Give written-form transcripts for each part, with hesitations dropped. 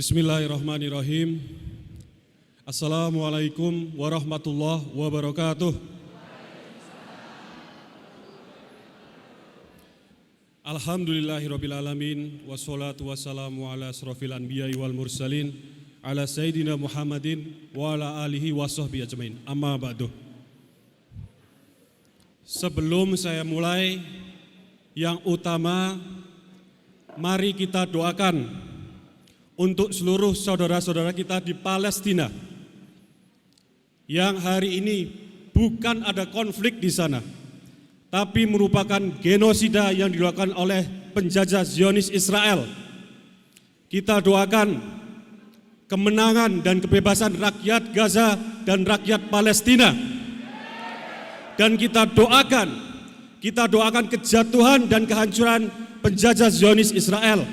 Bismillahirrahmanirrahim. Assalamualaikum warahmatullahi wabarakatuh. Alhamdulillahirabbil alamin wassalatu wassalamu ala asrofil anbiya'i wal mursalin ala sayyidina Muhammadin wa ala alihi washabbihi ajmain. Amma ba'du. Sebelum saya mulai, yang utama mari kita doakan untuk seluruh saudara-saudara kita di Palestina yang hari ini bukan ada konflik di sana, tapi merupakan genosida yang dilakukan oleh penjajah Zionis Israel. Kita doakan kemenangan dan kebebasan rakyat Gaza dan rakyat Palestina. Dan kita doakan kejatuhan dan kehancuran penjajah Zionis Israel.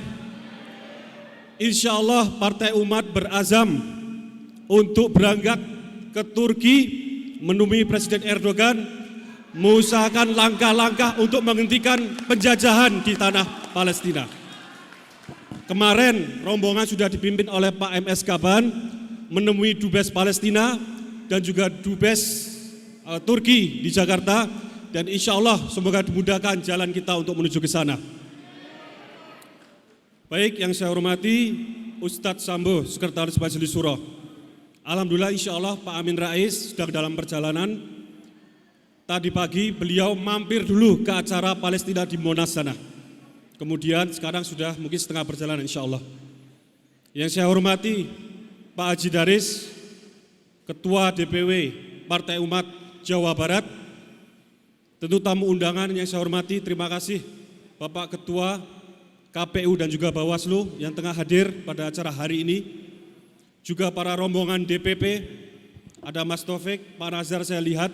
Insya Allah Partai Umat berazam untuk berangkat ke Turki menemui Presiden Erdogan, mengusahakan langkah-langkah untuk menghentikan penjajahan di tanah Palestina. Kemarin rombongan sudah dipimpin oleh Pak MS Kaban menemui Dubes Palestina dan juga Dubes Turki di Jakarta, dan insya Allah semoga dimudahkan jalan kita untuk menuju ke sana. Baik, yang saya hormati Ustadz Sambo, Sekretaris Majelis Syuro. Alhamdulillah insya Allah Pak Amin Rais sedang dalam perjalanan. Tadi pagi beliau mampir dulu ke acara Palestina di Monas sana. Kemudian sekarang sudah mungkin setengah perjalanan insya Allah. Yang saya hormati Pak Haji Daris, Ketua DPW Partai Umat Jawa Barat. Tentu tamu undangan yang saya hormati, terima kasih Bapak Ketua KPU dan juga Bawaslu yang tengah hadir pada acara hari ini. Juga para rombongan DPP, ada Mas Taufik, Pak Nazar saya lihat,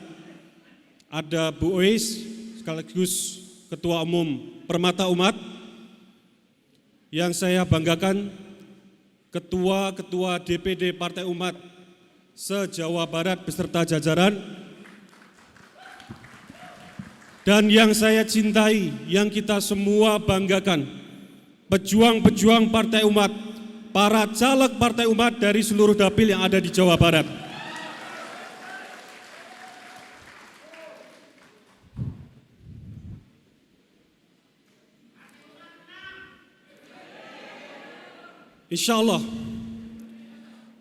ada Bu Ois, sekaligus Ketua Umum Permata Umat. Yang saya banggakan, Ketua-Ketua DPD Partai Umat se-Jawa Barat beserta jajaran. Dan yang saya cintai, yang kita semua banggakan, pejuang-pejuang Partai Umat, para caleg Partai Umat dari seluruh dapil yang ada di Jawa Barat. Insya Allah,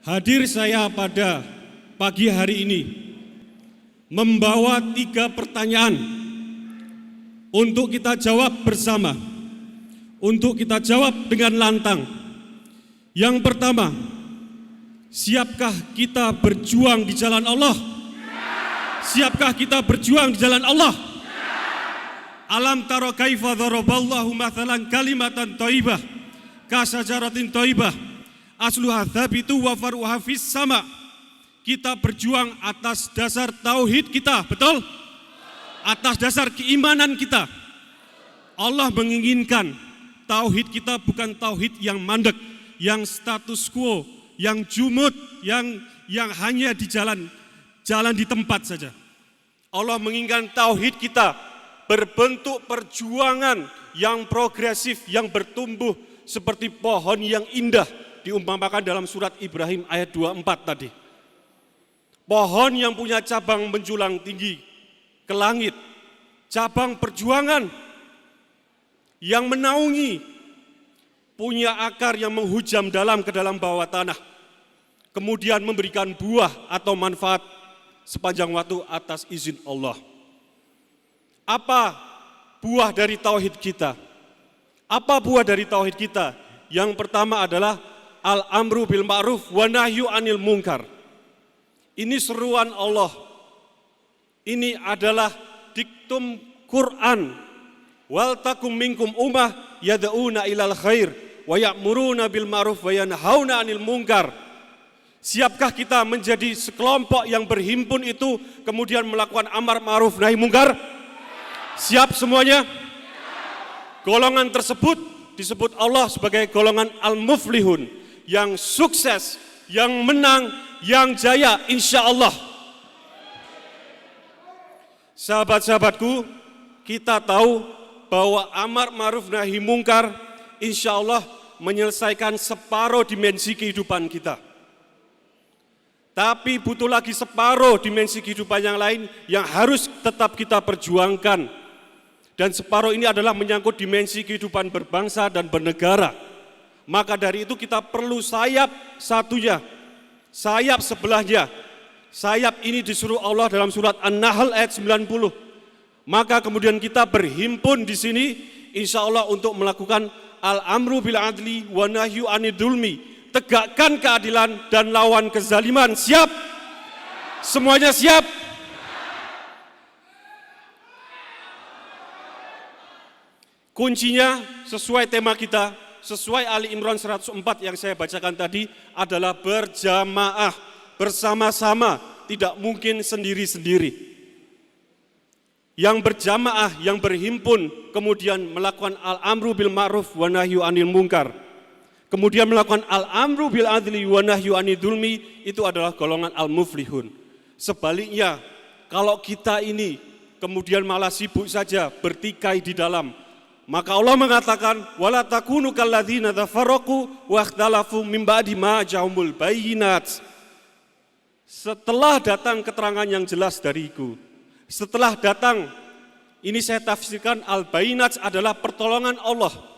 hadir saya pada pagi hari ini membawa 3 pertanyaan untuk kita jawab bersama, untuk kita jawab dengan lantang. Yang pertama, siapkah kita berjuang di jalan Allah? Siapkah kita berjuang di jalan Allah? Alam taro kaifa daraballahu mathalan kalimatan thayyibah kasajaratin thayyibah asluha tsabitu wa faruha fis sama. Kita berjuang atas dasar tauhid kita, betul? Atas dasar keimanan kita. Allah menginginkan tauhid kita bukan tauhid yang mandek, yang status quo, yang jumud, yang hanya di jalan di tempat saja. Allah menginginkan tauhid kita berbentuk perjuangan yang progresif, yang bertumbuh seperti pohon yang indah, diumpamakan dalam surat Ibrahim ayat 24 tadi. Pohon yang punya cabang menjulang tinggi ke langit, cabang perjuangan yang menaungi, punya akar yang menghujam ke dalam bawah tanah, kemudian memberikan buah atau manfaat sepanjang waktu atas izin Allah. Apa buah dari tauhid kita? Apa buah dari tauhid kita? Yang pertama adalah al-amru bil ma'ruf wa nahyu anil munkar. Ini seruan Allah. Ini adalah diktum Quran. Wal takum minkum ummah yad'una ilal khair wa ya'muruna bil ma'ruf wa yanhauna 'anil munkar. Siapkah kita menjadi sekelompok yang berhimpun itu kemudian melakukan amar ma'ruf nahi munkar? Siap semuanya? Golongan tersebut disebut Allah sebagai golongan al-muflihun, yang sukses, yang menang, yang jaya insya Allah. Sahabat-sahabatku, kita tahu bahwa amar ma'ruf nahi mungkar insya Allah menyelesaikan separuh dimensi kehidupan kita. Tapi butuh lagi separuh dimensi kehidupan yang lain yang harus tetap kita perjuangkan. Dan separuh ini adalah menyangkut dimensi kehidupan berbangsa dan bernegara. Maka dari itu kita perlu sayap satunya, sayap sebelahnya. Sayap ini disuruh Allah dalam surat An-Nahl ayat 90. Maka kemudian kita berhimpun di sini insya Allah untuk melakukan al-amru bil adli wa nahyu anid dzulmi. Tegakkan keadilan dan lawan kezaliman. Siap? Semuanya siap? Kuncinya sesuai tema kita, sesuai Ali Imran 104 yang saya bacakan tadi adalah berjamaah, bersama-sama, tidak mungkin sendiri-sendiri. Yang berjamaah, yang berhimpun, kemudian melakukan al-amru bil ma'ruf wa nahyu anil munkar. Kemudian melakukan al-amru bil adli wa nahyu anid dzulmi, itu adalah golongan al-muflihun. Sebaliknya, kalau kita ini kemudian malah sibuk saja bertikai di dalam, maka Allah mengatakan wala takunu kalladzina tafarraqu wa ikhtalafu min ba'di ma ja'ahumul bayyinat. Setelah datang keterangan yang jelas dariku, setelah datang, ini saya tafsirkan al-bayyinat adalah pertolongan Allah.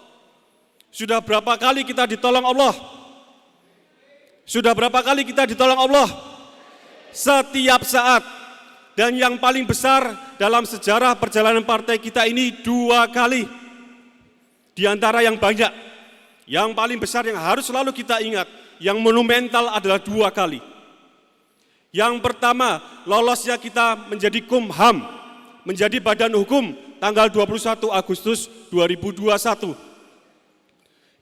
Sudah berapa kali kita ditolong Allah? Sudah berapa kali kita ditolong Allah? Setiap saat. Dan yang paling besar dalam sejarah perjalanan partai kita ini 2 kali. Di antara yang banyak, yang paling besar yang harus selalu kita ingat, yang monumental adalah 2 kali. Yang pertama, lolosnya kita menjadi Kumham, menjadi badan hukum tanggal 21 Agustus 2021.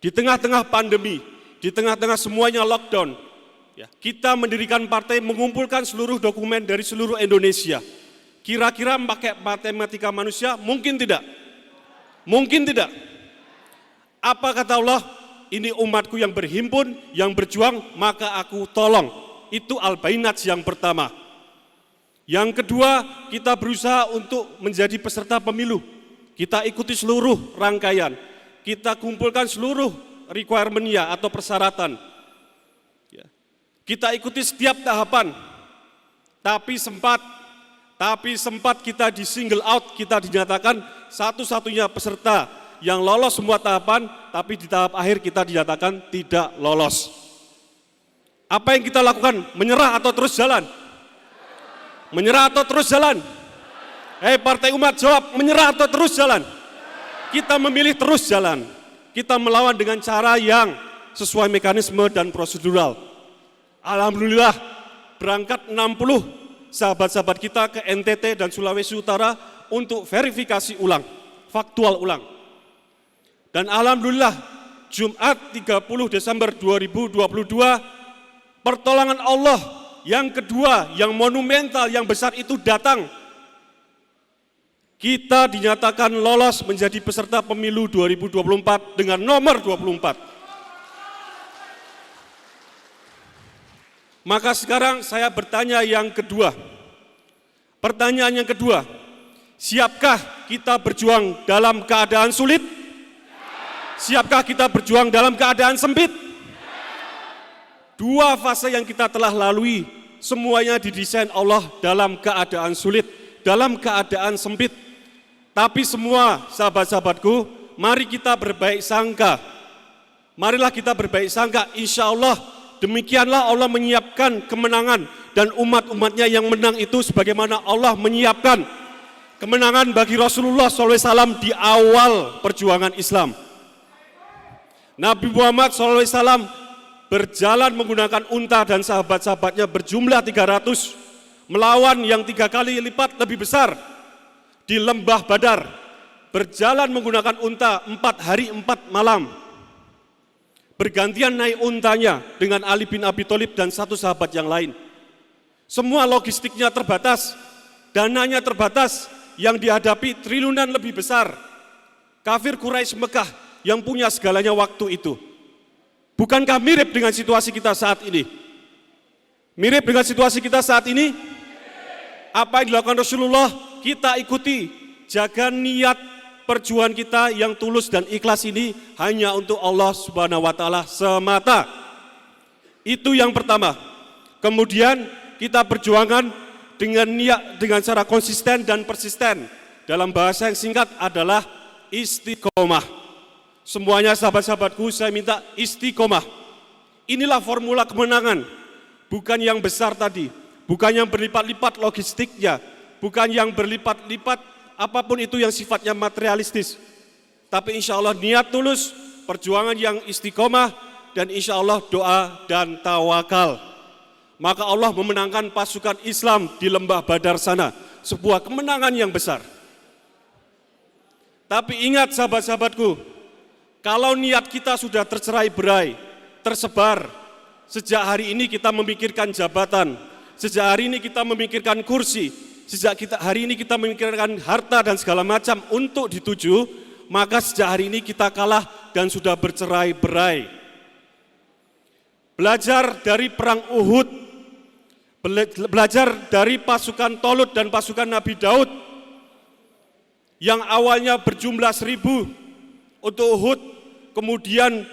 Di tengah-tengah pandemi, di tengah-tengah semuanya lockdown, kita mendirikan partai, mengumpulkan seluruh dokumen dari seluruh Indonesia. Kira-kira pakai matematika manusia? Mungkin tidak. Mungkin tidak. Apa kata Allah? Ini umatku yang berhimpun, yang berjuang, maka aku tolong. Itu al-bayyinat yang pertama. Yang kedua, kita berusaha untuk menjadi peserta pemilu. Kita ikuti seluruh rangkaian. Kita kumpulkan seluruh requirement-nya atau persyaratan. Kita ikuti setiap tahapan. Tapi sempat kita di single out, kita dinyatakan satu-satunya peserta yang lolos semua tahapan, tapi di tahap akhir kita dinyatakan tidak lolos. Apa yang kita lakukan? Menyerah atau terus jalan? Menyerah atau terus jalan? Hei Partai Umat, jawab, menyerah atau terus jalan? Kita memilih terus jalan. Kita melawan dengan cara yang sesuai mekanisme dan prosedural. Alhamdulillah, berangkat 60 sahabat-sahabat kita ke NTT dan Sulawesi Utara untuk verifikasi ulang, faktual ulang. Dan alhamdulillah, Jumat 30 Desember 2022, pertolongan Allah yang kedua, yang monumental, yang besar itu datang. Kita dinyatakan lolos menjadi peserta pemilu 2024 dengan nomor 24. Maka sekarang saya bertanya yang kedua. Pertanyaan yang kedua, siapkah kita berjuang dalam keadaan sulit? Siapkah kita berjuang dalam keadaan sempit? 2 fase yang kita telah lalui, semuanya didesain Allah dalam keadaan sulit, dalam keadaan sempit. Tapi semua sahabat-sahabatku, mari kita berbaik sangka. Marilah kita berbaik sangka, insya Allah demikianlah Allah menyiapkan kemenangan dan umat-umatnya yang menang itu sebagaimana Allah menyiapkan kemenangan bagi Rasulullah SAW di awal perjuangan Islam. Nabi Muhammad SAW berjalan menggunakan unta dan sahabat-sahabatnya berjumlah 300 melawan yang 3 kali lipat lebih besar di lembah Badar, berjalan menggunakan unta 4 hari 4 malam, bergantian naik untanya dengan Ali bin Abi Thalib dan 1 sahabat yang lain. Semua logistiknya terbatas, dananya terbatas, yang dihadapi triliunan lebih besar. Kafir Quraisy Mekah yang punya segalanya waktu itu. Bukankah mirip dengan situasi kita saat ini? Mirip dengan situasi kita saat ini? Apa yang dilakukan Rasulullah? Kita ikuti, jaga niat perjuangan kita yang tulus dan ikhlas ini hanya untuk Allah Subhanahu wa Ta'ala semata. Itu yang pertama. Kemudian kita perjuangkan dengan niat, dengan cara konsisten dan persisten. Dalam bahasa yang singkat adalah istiqomah. Semuanya sahabat-sahabatku, saya minta istiqomah. Inilah formula kemenangan. Bukan yang besar tadi, bukan yang berlipat-lipat logistiknya, bukan yang berlipat-lipat apapun itu yang sifatnya materialistis. Tapi insya Allah niat tulus, perjuangan yang istiqomah, dan insya Allah doa dan tawakal. Maka Allah memenangkan pasukan Islam di lembah Badar sana. Sebuah kemenangan yang besar. Tapi ingat sahabat-sahabatku, kalau niat kita sudah tercerai-berai, tersebar, sejak hari ini kita memikirkan jabatan, sejak hari ini kita memikirkan kursi, hari ini kita memikirkan harta dan segala macam untuk dituju, maka sejak hari ini kita kalah dan sudah bercerai-berai. Belajar dari perang Uhud, belajar dari pasukan Tolut dan pasukan Nabi Daud, yang awalnya berjumlah 1000 untuk Uhud, kemudian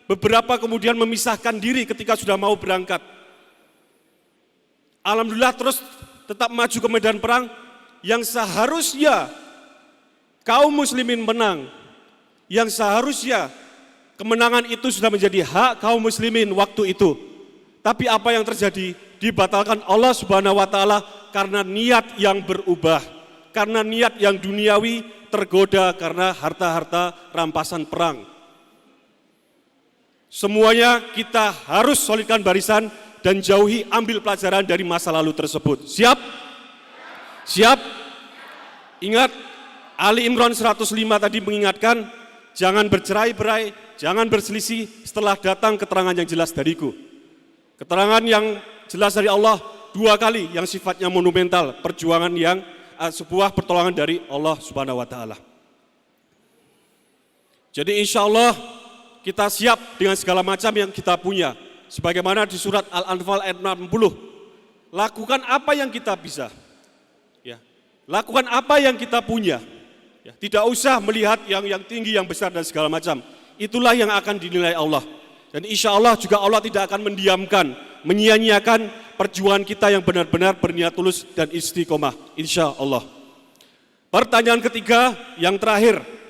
beberapa kemudian memisahkan diri ketika sudah mau berangkat. Alhamdulillah terus tetap maju ke medan perang yang seharusnya kaum muslimin menang, yang seharusnya kemenangan itu sudah menjadi hak kaum muslimin waktu itu. Tapi apa yang terjadi? Dibatalkan Allah Subhanahu wa Ta'ala karena niat yang berubah, karena niat yang duniawi tergoda karena harta-harta rampasan perang. Semuanya kita harus solidkan barisan dan jauhi, ambil pelajaran dari masa lalu tersebut. Siap? Siap? Ingat, Ali Imran 105 tadi mengingatkan, jangan bercerai-berai, jangan berselisih setelah datang keterangan yang jelas dariku. Keterangan yang jelas dari Allah 2 kali yang sifatnya monumental, perjuangan yang sebuah pertolongan dari Allah Subhanahu wa Ta'ala. Jadi insya Allah kita siap dengan segala macam yang kita punya. Sebagaimana di surat Al-Anfal ayat 60. Lakukan apa yang kita bisa. Ya. Lakukan apa yang kita punya. Ya. Tidak usah melihat yang tinggi, yang besar dan segala macam. Itulah yang akan dinilai Allah. Dan insya Allah juga Allah tidak akan mendiamkan, menyia-nyiakan perjuangan kita yang benar-benar berniat tulus dan istiqomah. Insya Allah. Pertanyaan ketiga, yang terakhir.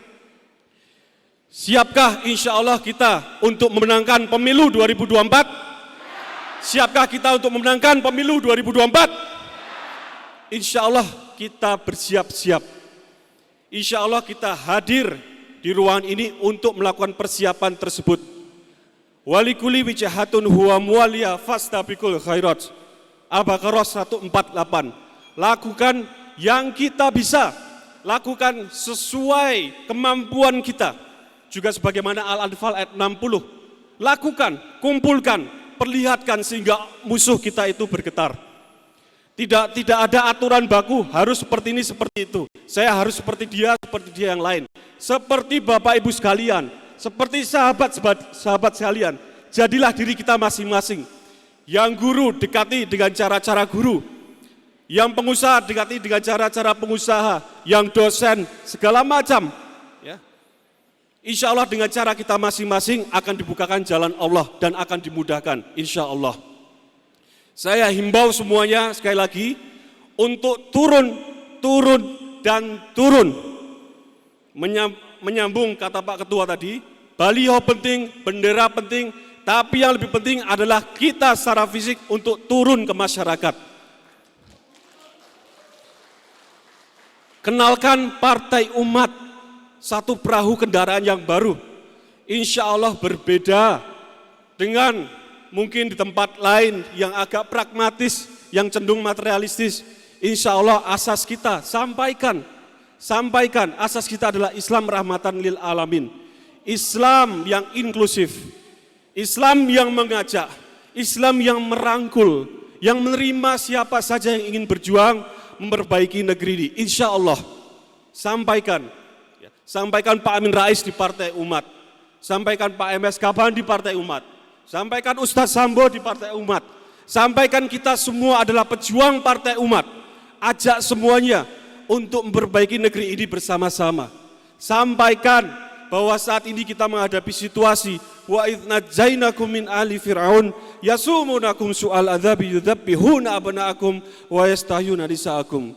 Siapkah insya Allah kita untuk memenangkan pemilu 2024? Siapkah kita untuk memenangkan pemilu 2024? Insya Allah kita bersiap-siap. Insya Allah kita hadir di ruangan ini untuk melakukan persiapan tersebut. Walikuli wijahatun huwa mualiya fastabikul khairat. Al-Baqarah 148. Lakukan yang kita bisa. Lakukan sesuai kemampuan kita. Juga sebagaimana Al-Anfal ayat 60. Lakukan, kumpulkan, perlihatkan sehingga musuh kita itu bergetar. Tidak ada aturan baku, harus seperti ini, seperti itu. Saya harus seperti dia yang lain. Seperti Bapak Ibu sekalian, seperti sahabat sekalian. Jadilah diri kita masing-masing. Yang guru dekati dengan cara-cara guru. Yang pengusaha dekati dengan cara-cara pengusaha. Yang dosen segala macam. Ya. Insya Allah dengan cara kita masing-masing akan dibukakan jalan Allah dan akan dimudahkan. Insya Allah. Saya himbau semuanya sekali lagi untuk turun dan turun. Menyambung kata Pak Ketua tadi, baliho penting, bendera penting, tapi yang lebih penting adalah kita secara fisik untuk turun ke masyarakat. Kenalkan Partai Umat, satu perahu kendaraan yang baru. Insya Allah berbeda dengan mungkin di tempat lain yang agak pragmatis, yang cenderung materialistis. Insya Allah asas kita sampaikan asas kita adalah Islam rahmatan lil alamin. Islam yang inklusif, Islam yang mengajak, Islam yang merangkul, yang menerima siapa saja yang ingin berjuang memperbaiki negeri ini. Insya Allah sampaikan Pak Amin Rais di Partai Umat, sampaikan Pak MS Kaban di Partai Umat, sampaikan Ustadz Sambo di Partai Umat, sampaikan kita semua adalah pejuang Partai Umat. Ajak semuanya untuk memperbaiki negeri ini bersama-sama. Sampaikan bahwa saat ini kita menghadapi situasi wa idz najjainakum min ali fir'aun yasumunakum su'al adzabi yudzabbihuna abna'akum wa yastahyuna nisa'akum.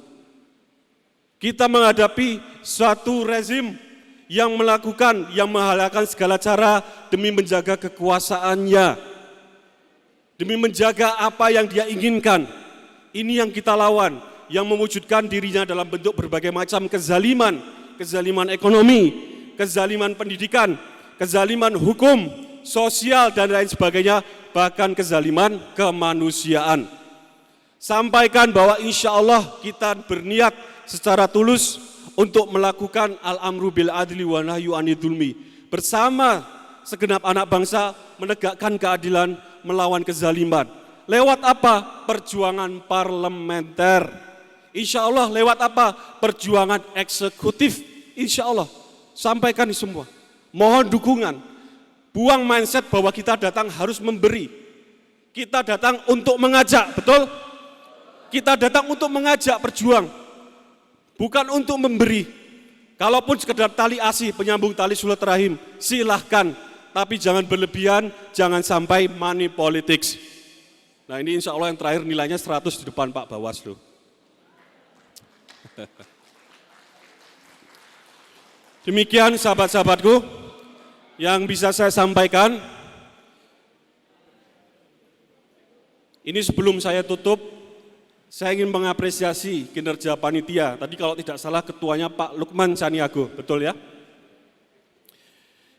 Kita menghadapi suatu rezim yang menghalalkan segala cara demi menjaga kekuasaannya, demi menjaga apa yang dia inginkan. Ini yang kita lawan, yang mewujudkan dirinya dalam bentuk berbagai macam kezaliman, kezaliman ekonomi, kezaliman pendidikan, kezaliman hukum, sosial dan lain sebagainya, bahkan kezaliman kemanusiaan. Sampaikan bahwa insya Allah kita berniat secara tulus untuk melakukan al-amru bil adli wa nahyu anil dzulmi. Bersama segenap anak bangsa menegakkan keadilan, melawan kezaliman. Lewat apa? Perjuangan parlementer. Insya Allah lewat apa? Perjuangan eksekutif. Insya Allah. Sampaikan ini semua. Mohon dukungan. Buang mindset bahwa kita datang harus memberi. Kita datang untuk mengajak, betul? Kita datang untuk mengajak berjuang. Bukan untuk memberi. Kalaupun sekedar tali asih, penyambung tali silaturahim, silahkan. Tapi jangan berlebihan, jangan sampai money politics. Nah ini insya Allah yang terakhir nilainya 100 di depan Pak Bawaslu. Demikian sahabat-sahabatku yang bisa saya sampaikan. Ini sebelum saya tutup, saya ingin mengapresiasi kinerja panitia. Tadi kalau tidak salah ketuanya Pak Lukman Caniago, betul ya?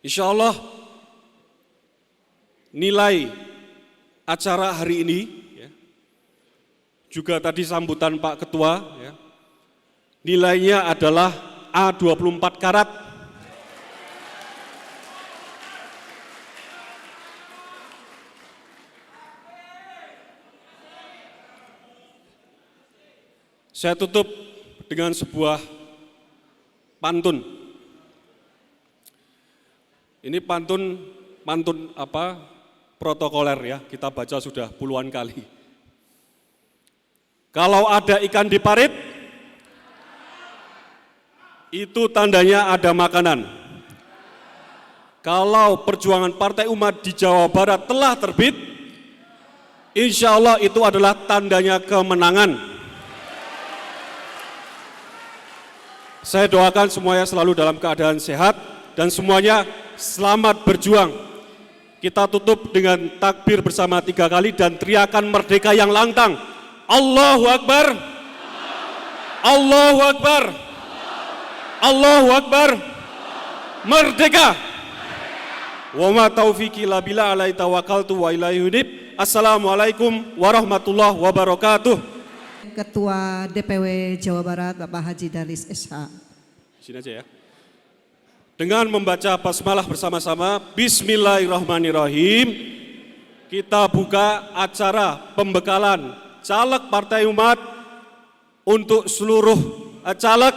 Insya Allah nilai acara hari ini, ya, juga tadi sambutan Pak Ketua, ya, nilainya adalah A24 karat. Saya tutup dengan sebuah pantun. Ini pantun protokoler ya, kita baca sudah puluhan kali. Kalau ada ikan di parit, itu tandanya ada makanan. Kalau perjuangan Partai Umat di Jawa Barat telah terbit, insya Allah itu adalah tandanya kemenangan. Saya doakan semuanya selalu dalam keadaan sehat dan semuanya selamat berjuang. Kita tutup dengan takbir bersama 3 kali dan teriakan merdeka yang lantang. Allahu Akbar. Allahu Akbar. Allahu Akbar. Merdeka. Wa ma taufiqi illa billah alaihi tawakkaltu wa ilaihi unib. Assalamualaikum warahmatullahi wabarakatuh. Ketua DPW Jawa Barat Bapak Haji Darlis SH. Sini aja ya. Dengan membaca basmalah bersama-sama, Bismillahirrahmanirrahim, kita buka acara pembekalan caleg Partai Umat untuk seluruh caleg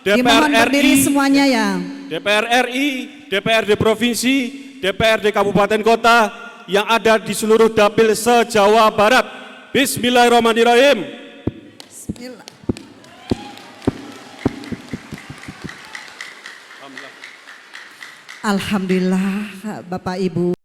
DPR RI, semuanya ya. DPR RI, DPRD Provinsi, DPRD Kabupaten Kota yang ada di seluruh dapil se-Jawa Barat. Bismillahirrahmanirrahim. Bismillah. Alhamdulillah Bapak Ibu.